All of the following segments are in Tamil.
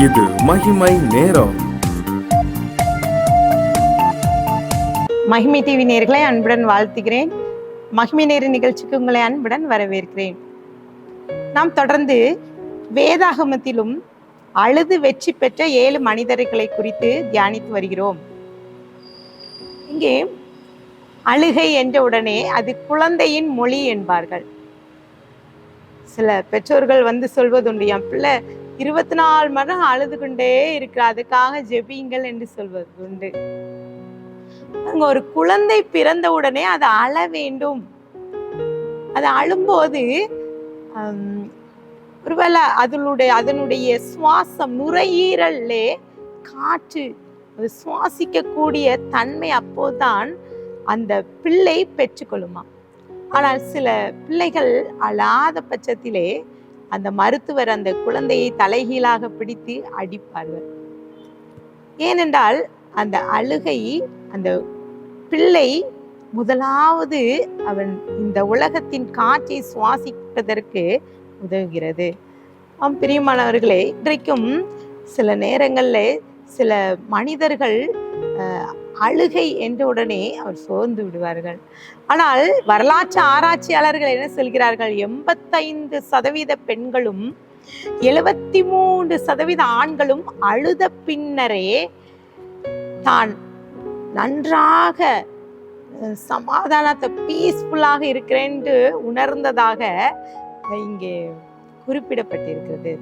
இது மகிமை நேரம். மகிமை டிவி நேயர்களை அன்புடன் வாழ்த்துகிறேன். மகிமை நேர நிகழ்ச்சிக்கு உங்களை அன்புடன் வரவேற்கிறேன். நாம் தொடர்ந்து வேதாகமத்திலும் அழுது வெற்றி பெற்ற 7 மனிதர்களை குறித்து தியானித்து வருகிறோம். இங்கே அழுகை என்ற உடனே அது குழந்தையின் மொழி என்பார்கள். சில பெற்றோர்கள் சொல்வதுண்டு, என் பிள்ளை 24 மணி நேரம் அழுது கொண்டே இருக்கிற, அதுக்காக ஜெபியுங்கள் என்று சொல்வது உண்டு. அங்க ஒரு குழந்தை பிறந்த உடனே அது அழ வேண்டும். அது அழும்போது ஒருவேளை அதனுடைய சுவாசம், நுரையீரல்லே காற்று அது சுவாசிக்க கூடிய தன்மை அப்போதான் அந்த பிள்ளை பெற்றுக்கொள்ளுமா. ஆனால் சில பிள்ளைகள் அழாத பட்சத்திலே அந்த மருத்துவர் அந்த குழந்தையை தலைகீழாக பிடித்து அடிப்பார்கள். ஏனென்றால் அந்த அழுகை அந்த பிள்ளை முதலாவது அவன் இந்த உலகத்தின் காற்றை சுவாசிப்பதற்கு உதவுகிறது. பிரியமானவர்களே, இன்றைக்கும் சில நேரங்களில் சில மனிதர்கள் அழுகை என்ற உடனே அவர் சோர்ந்து விடுவார்கள். ஆனால் வரலாற்று ஆராய்ச்சியாளர்கள் என்ன சொல்கிறார்கள்? 85% பெண்களும் 73% ஆண்களும் அழுத பின்னரே தான் நன்றாக சமாதானத்தை பீஸ்ஃபுல்லாக இருக்கிறேன் என்று உணர்ந்ததாக இங்கே குறிப்பிடப்பட்டிருக்கிறது.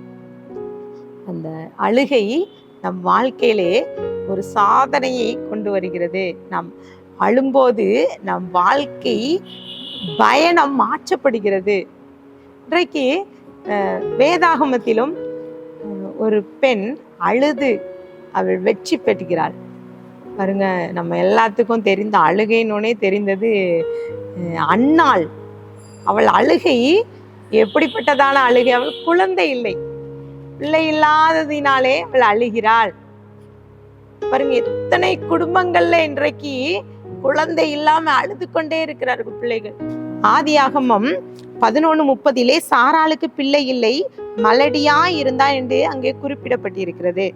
அந்த அழுகை நம் வாழ்க்கையிலே ஒரு சாதனையை கொண்டு வருகிறது. நாம் அழும்போது நம் வாழ்க்கை பயணம் மாற்றப்படுகிறது. இன்றைக்கு வேதாகமத்திலும் ஒரு பெண் அழுது அவள் வெற்றி பெறுகிறாள். பாருங்க, நம்ம எல்லாத்துக்கும் தெரிந்த அழுகைன்னொன்னே தெரிந்தது அன்னாள். அவள் அழுகை எப்படிப்பட்டதான அழுகை? அவள் குழந்தை இல்லை, பிள்ளை இல்லாததினாலே அவள் அழுகிறாள். பாருங்க, எத்தனை குடும்பங்கள்ல இன்றைக்கு குழந்தை இல்லாம அழுது கொண்டே இருக்கிறார்கள் பிள்ளைகள். ஆதியாகமம் 11:30 சாராளுக்கு பிள்ளை இல்லை, மலடியா இருந்தா என்று அங்கே குறிப்பிடப்பட்டிருக்கிறது.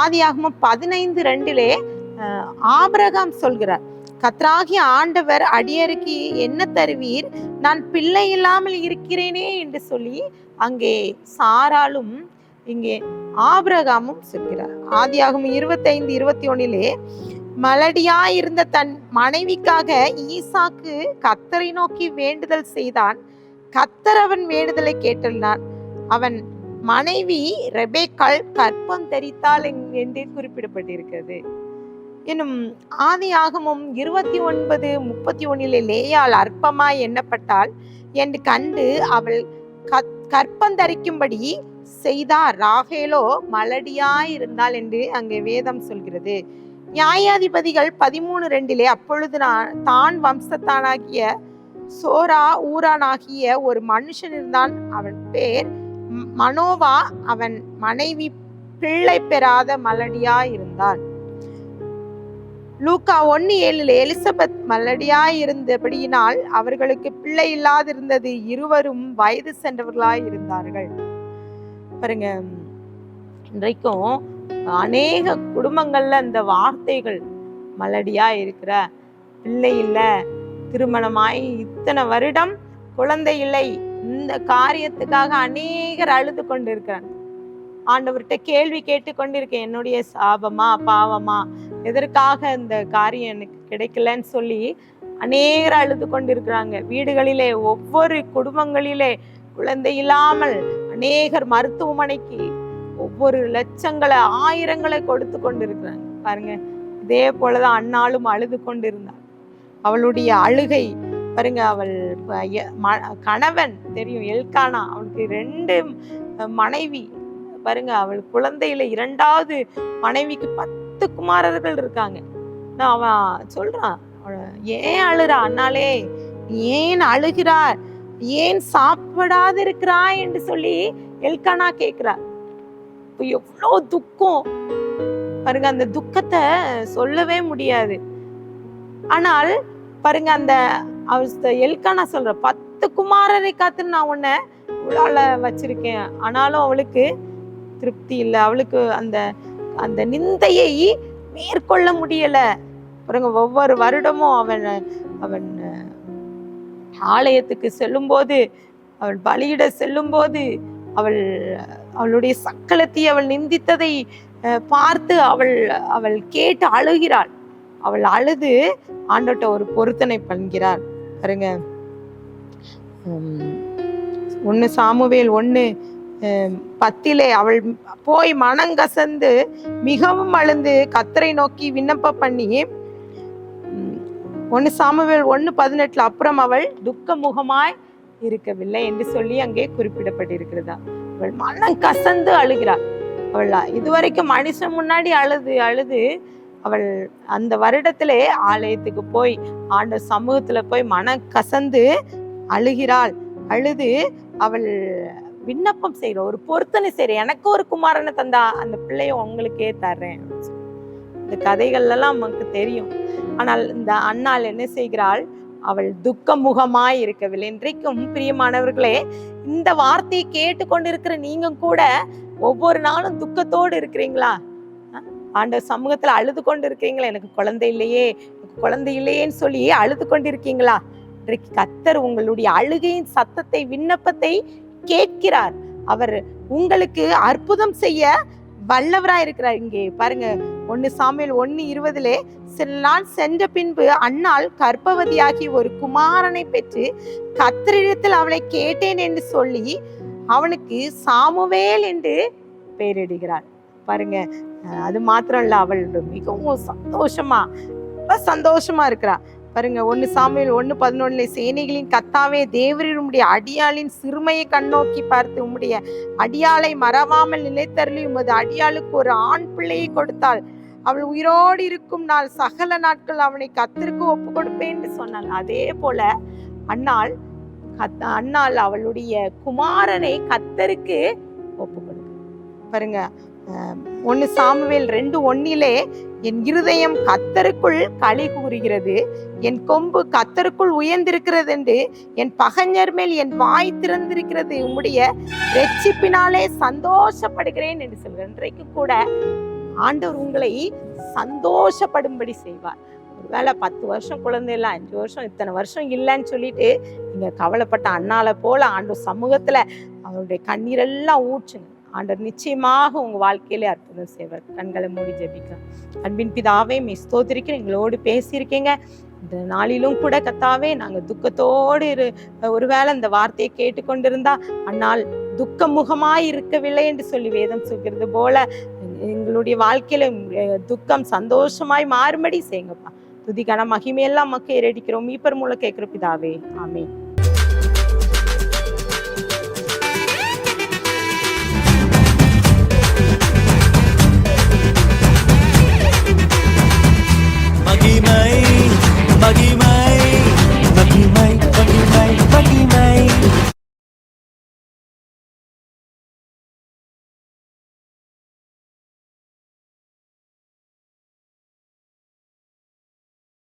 ஆதியாகமம் 15:2 ஆபிரகாம் சொல்கிறார், கர்த்தராகிய ஆண்டவர் அடியருக்கு என்ன தருவீர், நான் பிள்ளை இல்லாமல் இருக்கிறேனே என்று சொல்லி அங்கே சாராளும் இங்கே ஆபிரகாமும் சொல்கிறார். ஆதியாகமம் 25:21 மலடியாயிருந்த தன் மனைவிக்காக ஈசாக்கு கர்த்தரை நோக்கி வேண்டுதல் செய்தான். கர்த்தர் அவன் வேண்டுதலை கேட்டார். அவன் மனைவி ரெபேக்காள் கற்பம் தரித்தாள் என்று குறிப்பிடப்பட்டிருக்கிறது. இன்னும் ஆதியாகமம் 29:31 லேயாள் அற்பமாய் எண்ணப்பட்டாள் என்று கண்டு அவள் கற்பந்தரிக்கும்படி செய்தார். ராகேலோ மலடியாய் இருந்தாள் என்று அங்கே வேதம் சொல்கிறது. நியாயாதிபதிகள் 13:2 அப்பொழுது தான் வம்சத்தானாகிய சோரா ஊரானாகிய ஒரு மனுஷன் இருந்தான். அவன் பேர் மனோவா. அவன் மனைவி பிள்ளை பெறாத மலடியாய் இருந்தாள். லூக்கா 1:7 எலிசபெத் மலடியாய் இருந்தபடியினால் அவர்களுக்கு பிள்ளை இல்லாதிருந்தது. இருவரும் வயது சென்றவர்களாய் இருந்தார்கள். பாருங்க, இன்றைக்கும் அநேக குடும்பங்கள்ல இந்த வார்த்தைகள், மலடியா இருக்கிற, பிள்ளை இல்லை, திருமணமாய் இத்தனை வருடம் குழந்தை இல்லை, இந்த காரியத்துக்காக அநேகர் அழுது கொண்டு இருக்கிறாங்க. ஆண்டவர்கிட்ட கேள்வி கேட்டு கொண்டிருக்கேன், என்னுடைய சாபமா பாவமா, எதற்காக இந்த காரியம் எனக்கு கிடைக்கலன்னு சொல்லி அநேகர் அழுது கொண்டிருக்கிறாங்க. வீடுகளிலே, ஒவ்வொரு குடும்பங்களிலே குழந்தை இல்லாமல் அநேகர் மருத்துவமனைக்கு ஒவ்வொரு லட்சங்களை, ஆயிரங்களை கொடுத்து கொண்டிருக்கிறாங்க. பாருங்க, இதே போலதான் அன்னாலும் அழுது கொண்டிருந்தாள். அவளுடைய அழுகை பாருங்க, அவள் கணவன் தெரியும் எல்கானா, அவளுக்கு 2 மனைவி. பாருங்க, அவள் குழந்தையில 2வது மனைவிக்கு 10 குமாரர்கள் இருக்காங்க. அவன் சொல்றான், ஏன் அழுறா அண்ணாலே, ஏன் அழுகிறார், ஏன் சாப்பிடாது இருக்கிறாய் என்று சொல்லி எல்கானா கேட்கிறார். எவ்வளோ துக்கம் பாருங்க, அந்த துக்கத்தை சொல்லவே முடியாது. ஆனால் பாருங்க, அந்த எல்கானா சொல்ற, 10 குமாரரை காத்து நான் உன்னை உளால வச்சிருக்கேன், ஆனாலும் அவளுக்கு திருப்தி இல்லை, அவளுக்கு அந்த அந்த நிந்தையை மேற்கொள்ள முடியல. பாருங்க, ஒவ்வொரு வருடமும் அவன் ஆலயத்துக்கு செல்லும் போது, அவள் பலியிட செல்லும் போது அவளுடைய சக்களத்தை அவள் நிந்தித்ததை பார்த்து அவள் கேட்டு அழுகிறாள். அவள் அழுது ஆண்டவர்ட்ட ஒரு பொருத்தனை பண்ணுகிறாள். பாருங்க, 1 சாமுவேல் 1:10 அவள் போய் மனங்கசந்து மிகவும் அழுந்து கர்த்தரை நோக்கி விண்ணப்பம் பண்ணி, 1 சாமுவேல் 1:18 அப்புறம் அவள் துக்க முகமாய் இருக்கவில்லை என்று சொல்லி அங்கே குறிப்பிடப்பட்டிருக்கிறதா. அவள் மனம் கசந்து அழுகிறாள். அவள் இதுவரைக்கும் மனுஷன் முன்னாடி அழுது அவள் அந்த வருடத்திலே ஆலயத்துக்கு போய் ஆண்டவர் சமூகத்துல போய் மனம் கசந்து அழுகிறாள். அழுது அவள் விண்ணப்பம் செய்யற, ஒரு பொருத்தனை செய்யற, எனக்கு ஒரு குமாரனை தந்தா அந்த பிள்ளைய உங்களுக்கே தர்றேன். இந்த கதைகள் எல்லாம் நமக்கு தெரியும். ஆனால் இந்த அன்னாள் என்ன செய்கிறாள்? அவள் துக்க முகமாய் இருக்கவில்லை. இன்றைக்கும் பிரியமானவர்களே, இந்த வார்த்தையை கேட்டுக்கொண்டிருக்கிற நீங்க கூட ஒவ்வொரு நாளும் துக்கத்தோடு இருக்கிறீங்களா? ஆண்டவர் சமூகத்துல அழுது கொண்டு இருக்கீங்களா? எனக்கு குழந்தை இல்லையேன்னு சொல்லி அழுது கொண்டு இருக்கீங்களா? இன்றைக்கு கர்த்தர் உங்களுடைய அழுகையின் சத்தத்தை, விண்ணப்பத்தை கேட்கிறார். அவர் உங்களுக்கு அற்புதம் செய்ய வல்லவராய் இருக்கிறார். இங்கே பாருங்க, 1 சாமுவேல் 1:20 சில நாள் சென்ற பின்பு அன்னாள் கர்ப்பவதியாகி ஒரு குமாரனை பெற்று கர்த்தரிடத்தில் அவளை கேட்டேன் என்று சொல்லி அவனுக்கு சாமுவேல் என்று பெயரிடுகிறாள். பாருங்க, அது மாத்திரம் இல்ல, அவள் மிகவும் சந்தோஷமா இருக்கிறா. பாருங்க, 1 சாமுவேல் 1:11 சேனைகளின் கர்த்தாவே தேவரீர் உம்முடைய அடியாளின் சிறுமையை கண்ணோக்கி பார்த்து உம்முடைய அடியாளை மறவாமல் நிலைத்தருளி உமது அடியாளுக்கு ஒரு ஆண் பிள்ளையை கொடுத்தாள். அவள் உயிரோடு இருக்கும் நாள் சகல நாட்கள் அவனை கர்த்தருக்கு ஒப்பு கொடுப்பேன் என்று சொன்னாள். அதே போல அன்னாள் அவளுடைய குமாரனை கர்த்தருக்கு ஒப்பு கொடுக்க. பாருங்க, 1 சாமுவேல் 2:1 என் இருதயம் கர்த்தருக்குள் களி கூறுகிறது, என் கொம்பு கர்த்தருக்குள் உயர்ந்திருக்கிறது என்று என் பகைஞர் மேல் என் வாய் திறந்திருக்கிறது, உம்முடைய இரட்சிப்பினாலே சந்தோஷப்படுகிறேன் என்று சொல்கிறேன். இன்றைக்கு கூட ஆண்டவர் உங்களை சந்தோஷப்படும்படி செய்வார். ஒருவேளை 10 வருஷம் குழந்தை இல்லை, 5 வருஷம், இத்தனை வருஷம் இல்லைன்னு சொல்லிட்டு நீங்க கவலைப்பட்ட அன்னால போல ஆண்டவர் சமூகத்துல அவருடைய கண்ணீரெல்லாம் ஊற்றுங்க. ஆண்டவர் நிச்சயமாக உங்க வாழ்க்கையிலே அற்புதம் செய்வார். கண்களை மூடி ஜெபிக்கலாம். அன்பின் பிதாவே, ஸ்தோத்திரிக்கிறேன், எங்களோடு பேசியிருக்கீங்க. இந்த நாளிலும் கூட கர்த்தாவே, நாங்க துக்கத்தோடு ஒருவேளை இந்த வார்த்தையை கேட்டுக்கொண்டிருந்தா அன்னால் துக்க முகமாய் இருக்கவில்லை என்று சொல்லி வேதம் சொல்கிறது போல எங்களுடைய வாழ்க்கையில துக்கம் சந்தோஷமாய் மாறும்படி செய்யுங்கப்பா. துதி கன மகிமையெல்லாம் மக்கள் ஏறடிக்கிறோம். மீட்பர் மூலம் கேட்கிற பிதாவே, ஆமென்.